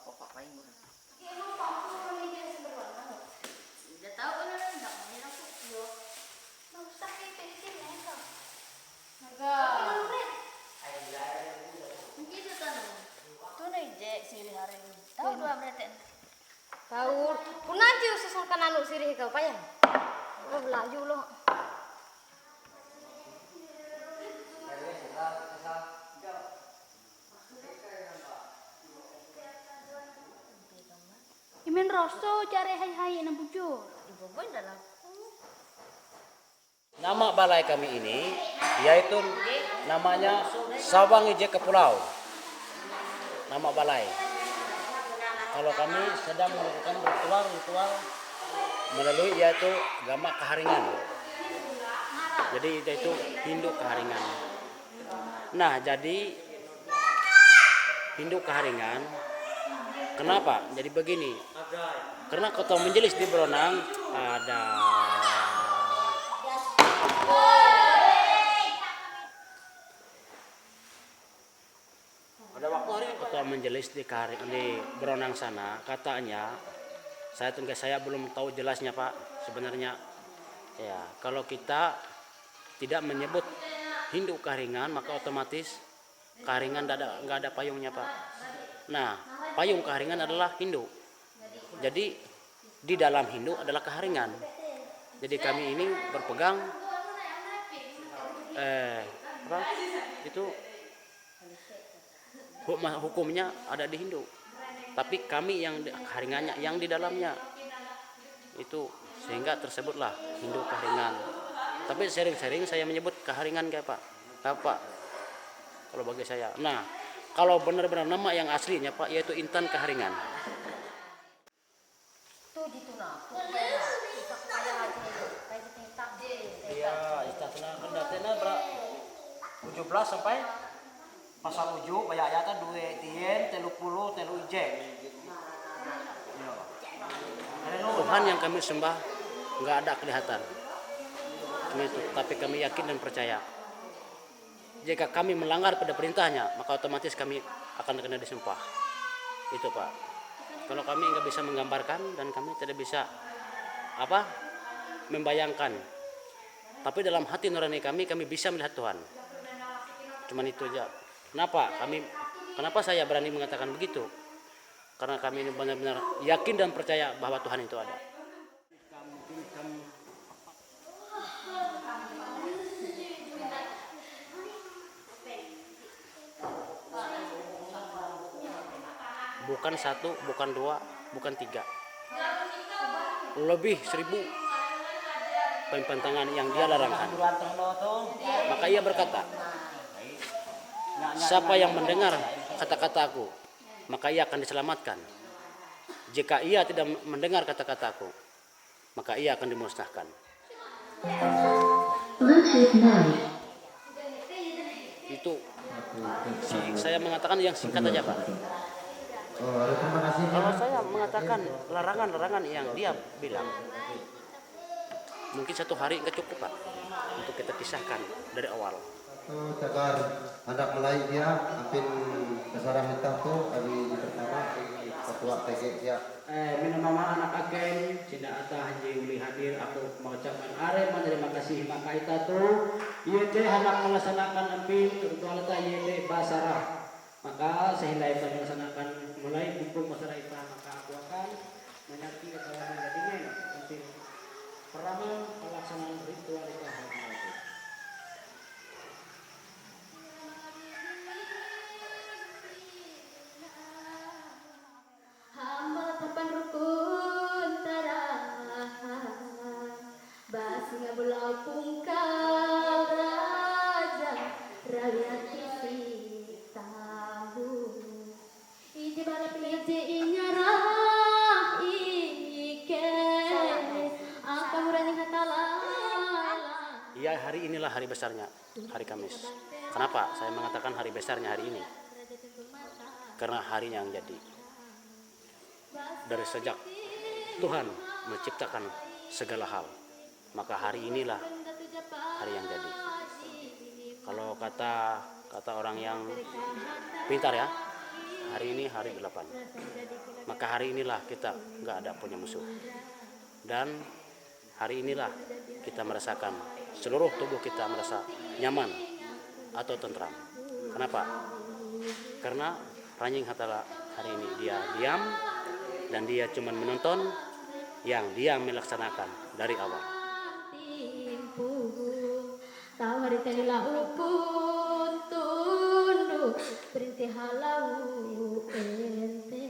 apa paling murah. Udah tahu kan enggak mau aku. Yo. Mau sakit pensil ya kau. Enggak. Mungkin itu tanam. Tuh nih je sirih hari ini. Tahu dua berarti. Tahu. Pun nanti ususkan anu sirih kau payah. Oh belaju loh. Imen rosto cari hai-hai nang bujur. Ibu boy dalam. Nama balai kami ini yaitu namanya Sawang Ijek Kepulau. Nama balai. Kalau kami sedang melakukan ritual melalui yaitu Gamak Keharingan. Jadi itu Hindu Keharingan. Nah, jadi Hindu Keharingan kenapa? Jadi begini. Karena kota menjelis di Beronang ada waktu hari kota menjelis di Beronang sana katanya saya belum tahu jelasnya Pak sebenarnya ya kalau kita tidak menyebut Hindu Keharingan maka otomatis Keharingan nggak ada payungnya Pak. Nah payung Keharingan adalah Hindu. Jadi di dalam Hindu adalah Keharingan. Jadi kami ini berpegang itu hukumnya ada di Hindu. Tapi kami yang Keharingannya yang di dalamnya itu sehingga tersebutlah Hindu Keharingan. Tapi sering-sering saya menyebut Keharingan kayak Pak. Apa? Kalau bagi saya. Nah, kalau benar-benar nama yang aslinya Pak yaitu Intan Keharingan. Tuh di tuna. Payah aja. Kayak tingkat je. Iya, istatna kendatena berapa? 17 sampai pasal ujuk banyak ayatnya 2 tien 30 telu ijek. Tuhan yang kami sembah nggak ada kelihatan. Cuma itu, tapi kami yakin dan percaya. Jika kami melanggar pada perintahnya, maka otomatis kami akan kena disumpah. Itu Pak. Kalau kami nggak bisa menggambarkan dan kami tidak bisa membayangkan. Tapi dalam hati nurani kami bisa melihat Tuhan. Cuman itu aja. Kenapa saya berani mengatakan begitu? Karena kami ini benar-benar yakin dan percaya bahwa Tuhan itu ada. Bukan 1, bukan 2, bukan 3. Lebih 1000 pantangan yang dia larangkan. Maka ia berkata, siapa yang mendengar kata-kataku, maka ia akan diselamatkan. Jika ia tidak mendengar kata-kataku, maka ia akan dimusnahkan. Itu saya mengatakan yang singkat aja Pak. Kalau saya mengatakan larangan-larangan yang dia bilang, mungkin 1 hari nggak cukup Pak untuk kita kisahkan dari awal. Tegar hendak mulai dia ampin kesarah hitah tuh hari pertama ketua TG dia. Minum mama anak agen cina atah haji uli hadir aku mengucapkan menerima kasih maka itu tuh yete hendak melaksanakan ampin ritual ta yete basarah. Maka sehingga kita melaksanakan mulai hukum masalah itu maka aku akan menyakti kesalahan jadinya nanti pertama pelaksanaan ritual itu Hamba papan rukun tarahan basi ngabulau pungkal raja rakyat isi tahu ije barap ije inyarah ike angka murani hatala. Ya hari inilah hari besarnya, hari Kamis. Kenapa saya mengatakan hari besarnya hari ini? Karena harinya yang jadi. Dari sejak Tuhan menciptakan segala hal, maka hari inilah hari yang jadi. Kalau kata orang yang pintar ya, hari ini hari 8. Maka hari inilah kita nggak ada punya musuh. Dan hari inilah kita merasakan seluruh tubuh kita merasa nyaman atau tentram. Kenapa? Karena Ranjing Hatala hari ini dia diam dan dia cuma menonton yang dia melaksanakan dari awal. Tawari telilah ukun tunduk perintih halau ente.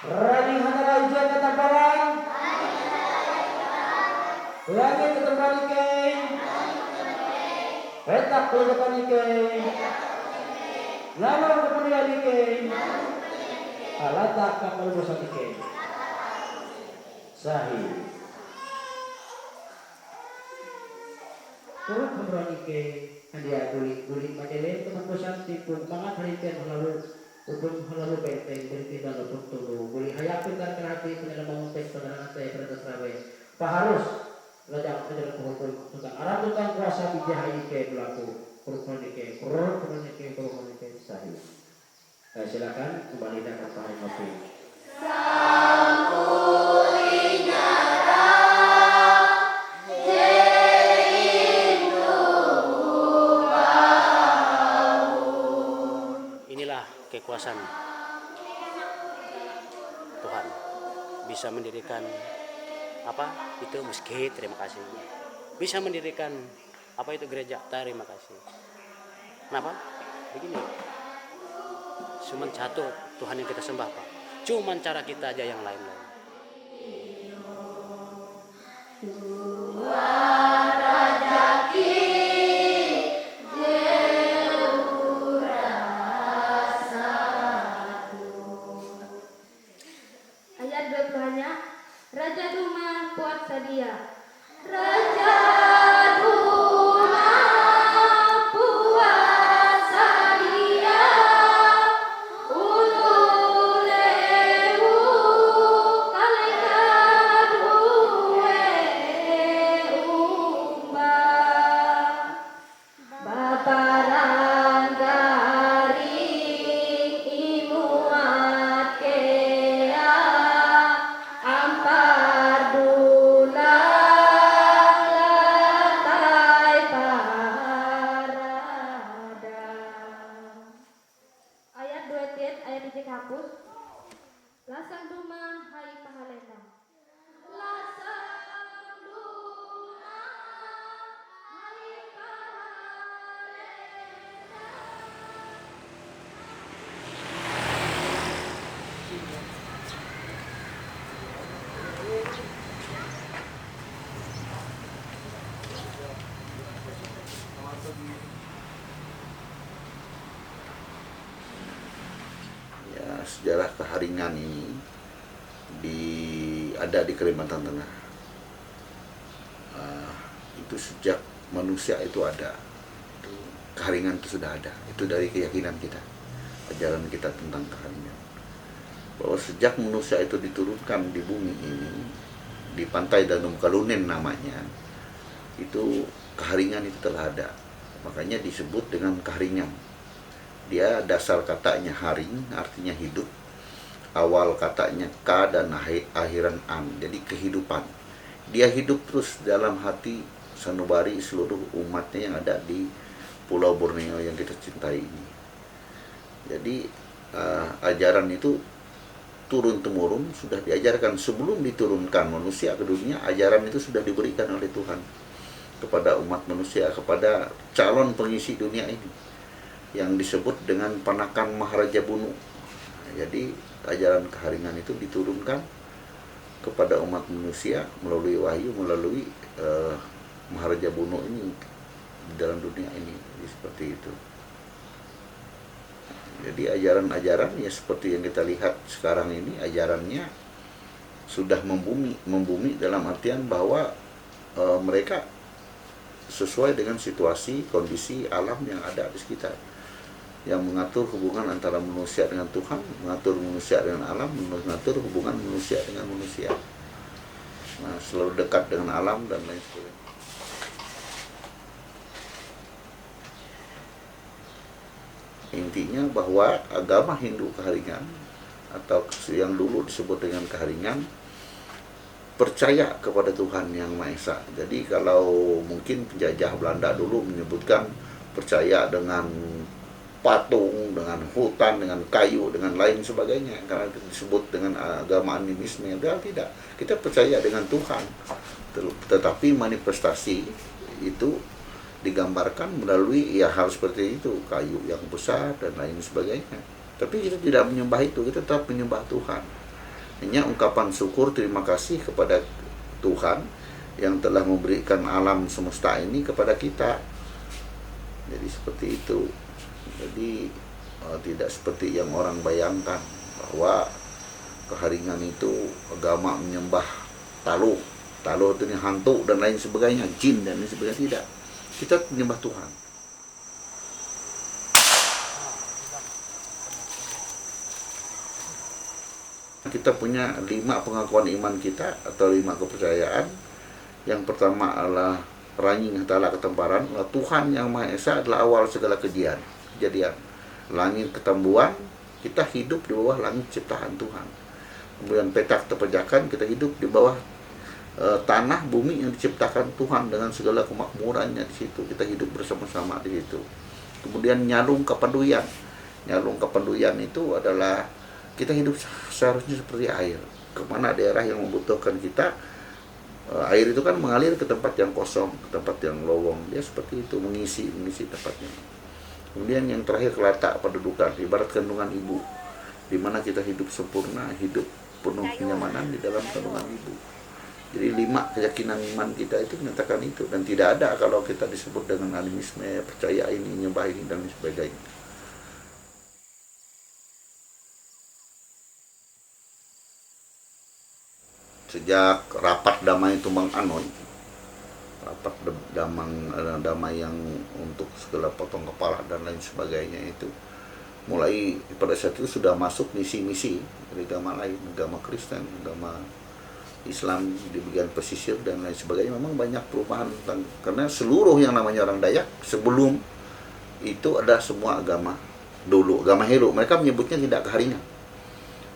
Ranjing Hatala ujian kata barang. Langit ketembali keng. Petak keluarkan keng. Lamar kemudian keng. Alatak kapal bosan keng. Sahih. Turut memberani ke hadiah kulit majelis teman bosan tipun banget hari itu lalu untuk lalu benteng bertindak untuk tulu boleh hayapin dan kerati penyelam mengutip penerangan saya pada Serawe Pak harus lejak penyelam penghukum tentang arah tentang kuasa bijahai ke berlaku kurang ke sahih. Silakan kembali dan berpaling ngopi. Inilah kekuasaan Tuhan bisa mendirikan apa itu masjid, terima kasih. Bisa mendirikan apa itu gereja, terima kasih. Kenapa? Begini. Cuman satu Tuhan yang kita sembah, Pak. Cuman cara kita aja yang lain-lain. Ayat 20-nya Raja Duma puat sadia. Raja Duma puat sadia. Ululewu kalaikan uwe umba. Baparan garing imuat kea. Ampar dulang lantai parada. Ayat 2 tiet, ayat di hapus. Lasang duma hai pahalena. Lasang duma hai pahalena. Ya, sejarah keharingan ini ada di Kalimantan Tengah. Itu sejak manusia itu ada, itu, keharingan itu sudah ada. Itu dari keyakinan kita, ajaran kita tentang keharingan. Bahwa sejak manusia itu diturunkan di bumi ini, di pantai Danau Kalunen namanya, itu keharingan itu telah ada. Makanya disebut dengan keharingan. Dia dasar katanya haring, artinya hidup. Awal katanya ka dan akhiran an, jadi kehidupan. Dia hidup terus dalam hati sanubari seluruh umatnya yang ada di Pulau Borneo yang kita cintai ini. Jadi ajaran itu turun temurun sudah diajarkan sebelum diturunkan manusia ke dunia. Ajaran itu sudah diberikan oleh Tuhan kepada umat manusia, kepada calon pengisi dunia ini yang disebut dengan Panakan Maharaja Bunu. Jadi ajaran keharingan itu diturunkan kepada umat manusia melalui wahyu, melalui Maharaja Bunu ini di dalam dunia ini. Jadi seperti itu. Jadi ajaran-ajaran ya seperti yang kita lihat sekarang ini, ajarannya sudah membumi dalam artian bahwa mereka sesuai dengan situasi, kondisi alam yang ada di sekitar, yang mengatur hubungan antara manusia dengan Tuhan, mengatur manusia dengan alam, mengatur hubungan manusia dengan manusia. Nah, selalu dekat dengan alam dan lain sebagainya. Intinya bahwa agama Hindu Keharingan atau yang dulu disebut dengan Keharingan percaya kepada Tuhan Yang Maha Esa. Jadi kalau mungkin penjajah Belanda dulu menyebutkan percaya dengan patung, dengan hutan, dengan kayu, dengan lain sebagainya, karena disebut dengan agama animisme. Tidak, kita percaya dengan Tuhan, tetapi manifestasi itu digambarkan melalui ya hal seperti itu, kayu yang besar dan lain sebagainya. Tapi kita tidak menyembah itu, kita tetap menyembah Tuhan. Hanya ungkapan syukur terima kasih kepada Tuhan yang telah memberikan alam semesta ini kepada kita. Jadi seperti itu. Jadi tidak seperti yang orang bayangkan bahwa Keharingan itu agama menyembah taluh itu hantu dan lain sebagainya, jin dan lain sebagainya. Tidak, kita menyembah Tuhan. Kita punya 5 pengakuan iman kita atau 5 kepercayaan. Yang pertama adalah Ranying Hatala Ketemparan, Tuhan Yang Maha Esa adalah awal segala kejadian. Langit ketembuan, kita hidup di bawah langit ciptaan Tuhan. Kemudian petak terpejakan, kita hidup di bawah tanah bumi yang diciptakan Tuhan dengan segala kemakmurannya di situ. Kita hidup bersama-sama di situ. Kemudian Nyalung Kapanduyan. Nyalung Kapanduyan itu adalah kita hidup seharusnya seperti air. Kemana daerah yang membutuhkan kita, air itu kan mengalir ke tempat yang kosong, ke tempat yang lowong. Dia seperti itu, mengisi tempatnya. Kemudian yang terakhir Kelata Pendudukan, ibarat kandungan ibu, di mana kita hidup sempurna, hidup penuh kenyamanan di dalam kandungan ibu. Jadi 5 keyakinan iman kita itu menyatakan itu, dan tidak ada kalau kita disebut dengan animisme, percaya ini, nyembah ini dan sebagainya. Sejak rapat damai Tumbang Anon, rapat damai yang untuk segala potong kepala dan lain sebagainya itu, mulai pada saat itu sudah masuk misi-misi dari agama lain, agama Kristen, agama Islam di bagian pesisir dan lain sebagainya. Memang banyak perubahan karena seluruh yang namanya orang Dayak sebelum itu ada semua agama dulu, agama Helu. Mereka menyebutnya tidak Keharingan,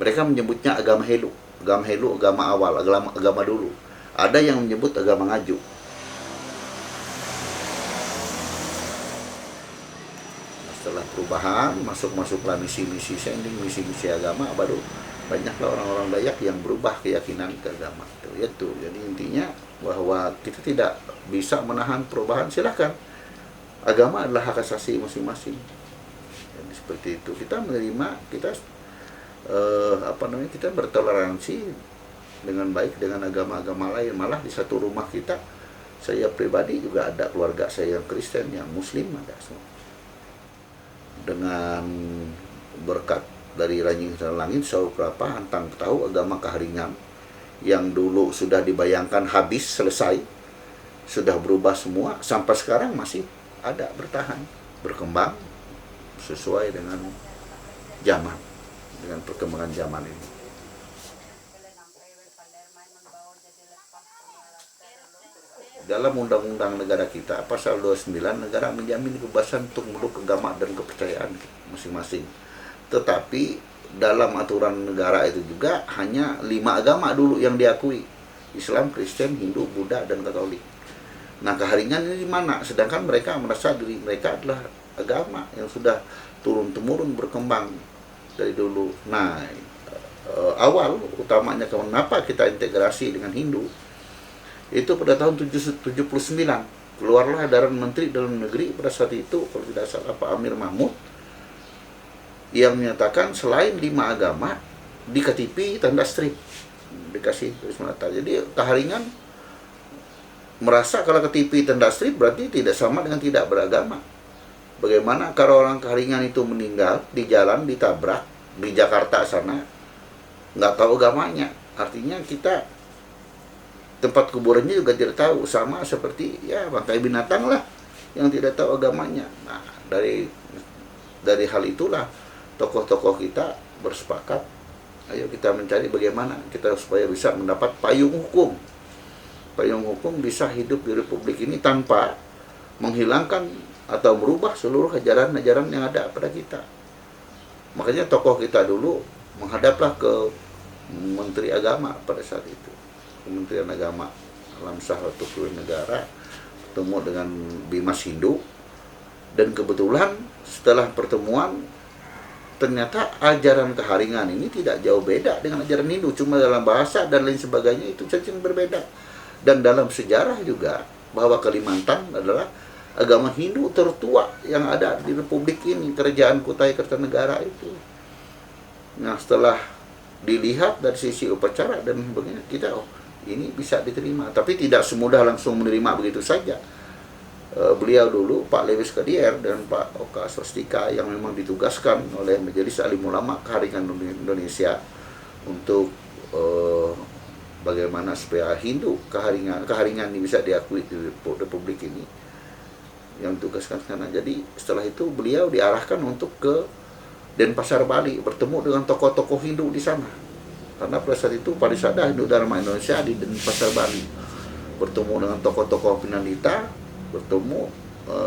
mereka menyebutnya agama Helu. Agama Helu, agama awal, agama dulu. Ada yang menyebut agama Ngaju. Setelah perubahan, masuklah misi-misi sending, misi-misi agama, baru banyaklah orang-orang Dayak yang berubah keyakinan ke agama. Itu. Jadi intinya bahwa kita tidak bisa menahan perubahan, silakan. Agama adalah hak asasi masing-masing. Jadi seperti itu. Kita menerima, kita kita bertoleransi dengan baik dengan agama-agama lain. Malah di satu rumah kita, saya pribadi juga ada keluarga saya yang Kristen, yang Muslim, ada semua. Dengan berkat dari Ranying Hatala Langit, Saurapa Hantang tahu agama Keharingan yang dulu sudah dibayangkan habis, selesai, sudah berubah semua, sampai sekarang masih ada, bertahan, berkembang sesuai dengan zaman, dengan perkembangan zaman ini. Dalam undang-undang negara kita, pasal 29, negara menjamin kebebasan untuk memeluk agama dan kepercayaan masing-masing. Tetapi dalam aturan negara itu juga hanya 5 agama dulu yang diakui: Islam, Kristen, Hindu, Buddha, dan Katolik. Nah, Keharingan ini di mana? Sedangkan mereka merasa diri mereka adalah agama yang sudah turun-temurun berkembang dari dulu. Nah, awal utamanya kenapa kita integrasi dengan Hindu itu pada tahun 79 keluarlah edaran Menteri Dalam Negeri pada saat itu, kalau tidak salah Pak Amir Mahmud, yang menyatakan selain 5 agama di KTP tanda strip dikasih tulis menata. Jadi Keharingan merasa kalau KTP tanda strip berarti tidak sama dengan tidak beragama. Bagaimana kalau orang Keharingan itu meninggal di jalan, ditabrak di Jakarta sana, nggak tahu agamanya? Artinya kita tempat kuburannya juga tidak tahu, sama seperti ya bangkai binatang lah yang tidak tahu agamanya. Nah, dari hal itulah tokoh-tokoh kita bersepakat, ayo kita mencari bagaimana kita supaya bisa mendapat payung hukum bisa hidup di Republik ini tanpa menghilangkan atau merubah seluruh ajaran-ajaran yang ada pada kita. Makanya tokoh kita dulu menghadaplah ke Menteri Agama pada saat itu, Kementerian Agama dalam satu negara, bertemu dengan Bimas Hindu, dan kebetulan setelah pertemuan ternyata ajaran keharingan ini tidak jauh beda dengan ajaran Hindu, cuma dalam bahasa dan lain sebagainya itu saja yang berbeda. Dan dalam sejarah juga bahwa Kalimantan adalah agama Hindu tertua yang ada di Republik ini, Kerajaan Kutai Kartanegara itu. Nah, setelah dilihat dari sisi upacara dan sebagainya, kita ini bisa diterima, tapi tidak semudah langsung menerima begitu saja. Beliau dulu, Pak Lewis Kadier dan Pak Oka Swastika, yang memang ditugaskan oleh Majelis Alim Ulama Keharingan Indonesia untuk bagaimana supaya Hindu keharingan ini bisa diakui di Republik ini, yang ditugaskan sana. Jadi setelah itu beliau diarahkan untuk ke Denpasar, Bali, bertemu dengan tokoh-tokoh Hindu di sana. Karena pada saat itu Parisada Hindu Dharma Indonesia di Denpasar, Bali, bertemu dengan tokoh-tokoh Pinandita, bertemu,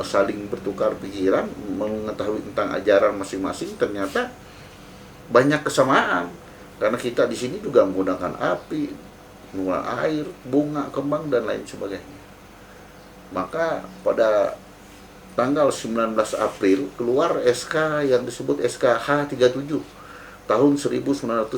saling bertukar pikiran, mengetahui tentang ajaran masing-masing. Ternyata banyak kesamaan, karena kita di sini juga menggunakan api, menggunakan air, bunga, kembang, dan lain sebagainya. Maka pada tanggal 19 April keluar SK yang disebut SK H37 tahun 1980,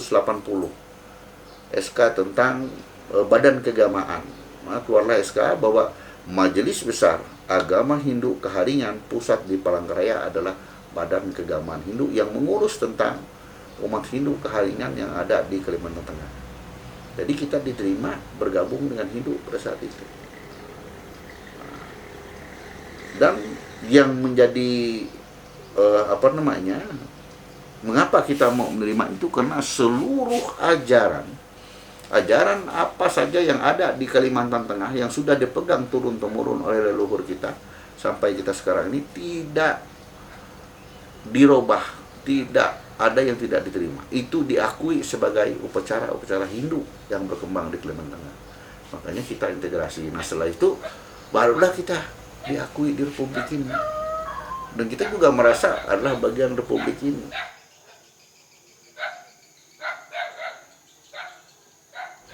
SK tentang Badan Keagamaan. Maka keluarlah SK bahwa Majelis Besar Agama Hindu Keharingan pusat di Palangkaraya adalah Badan Keagamaan Hindu yang mengurus tentang umat Hindu Keharingan yang ada di Kalimantan Tengah. Jadi kita diterima bergabung dengan Hindu pada saat itu. Dan yang menjadi mengapa kita mau menerima itu, karena seluruh ajaran apa saja yang ada di Kalimantan Tengah yang sudah dipegang turun-temurun oleh leluhur kita sampai kita sekarang ini tidak dirubah, tidak ada yang tidak diterima. Itu diakui sebagai upacara-upacara Hindu yang berkembang di Kalimantan Tengah. Makanya kita integrasi. Nah, setelah itu barulah kita diakui di Republik ini. Dan kita juga merasa adalah bagian Republik ini.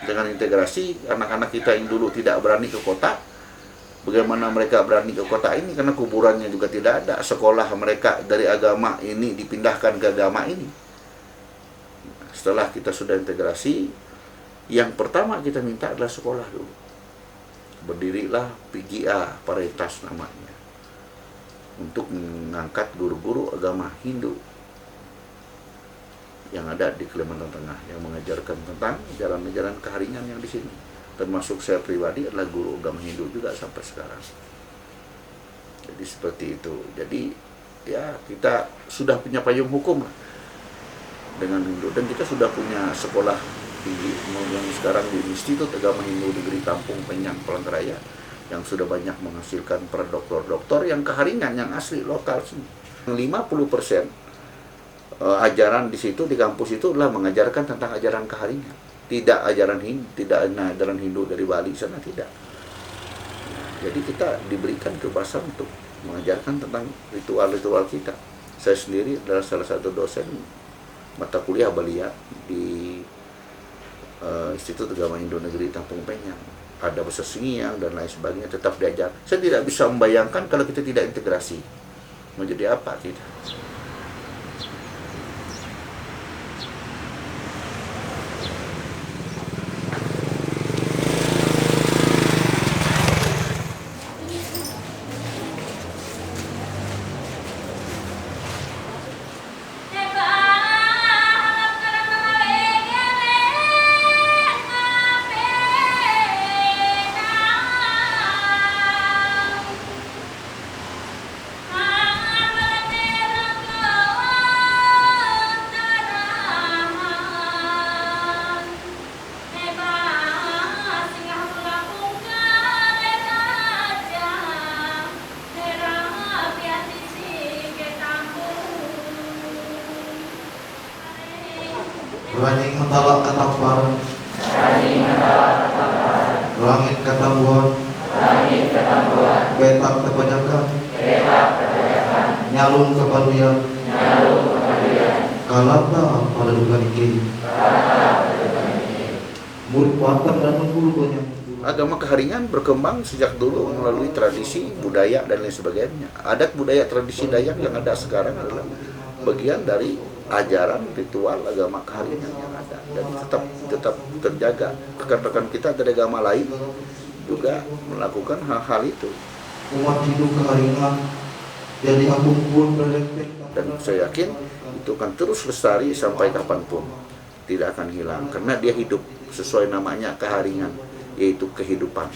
Dengan integrasi, anak-anak kita yang dulu tidak berani ke kota, bagaimana mereka berani ke kota ini, karena kuburannya juga tidak ada. Sekolah mereka dari agama ini dipindahkan ke agama ini. Setelah kita sudah integrasi, yang pertama kita minta adalah sekolah dulu. Berdirilah PGA Paritas namanya, untuk mengangkat guru-guru agama Hindu yang ada di Kalimantan Tengah, yang mengajarkan tentang ajaran-ajaran keharingan yang di sini. Termasuk saya pribadi adalah guru agama Hindu juga sampai sekarang. Jadi seperti itu. Jadi ya kita sudah punya payung hukum lah dengan Hindu, dan kita sudah punya sekolah tinggi yang sekarang di Institut Agama Hindu Negeri Kampung Penyang Palangkaraya, yang sudah banyak menghasilkan para doktor-doktor yang keharingan yang asli lokal sini. 50% ajaran di situ, di kampus itu adalah mengajarkan tentang ajaran keharingan. Tidak ajaran Hindu dari Bali sana, tidak. Jadi kita diberikan kebebasan untuk mengajarkan tentang ritual-ritual kita. Saya sendiri adalah salah satu dosen mata kuliah Balia di Institut Agama Hindu Negeri Kampung Penyang. Ada bahasa Singiang dan lain sebagainya, tetap diajar. Saya tidak bisa membayangkan kalau kita tidak integrasi, mau jadi apa kita. Berani mentalak ketakwaran, langit ketambuhan, betap kebanyakan, nyalung kepaduyan kalapa pada duka niki murid watak dan mengguru banyak. Agama Keharingan berkembang sejak dulu melalui tradisi, budaya, dan lain sebagainya. Adat budaya tradisi Dayak yang ada sekarang adalah bagian dari ajaran ritual agama Keharingan yang ada. Dan tetap terjaga. Rekan-rekan kita dari agama lain juga melakukan hal-hal itu. Umat hidup Keharingan jadi hakun Dan saya yakin itu akan terus lestari sampai kapanpun. Tidak akan hilang. Karena dia hidup sesuai namanya Keharingan, yaitu kehidupan.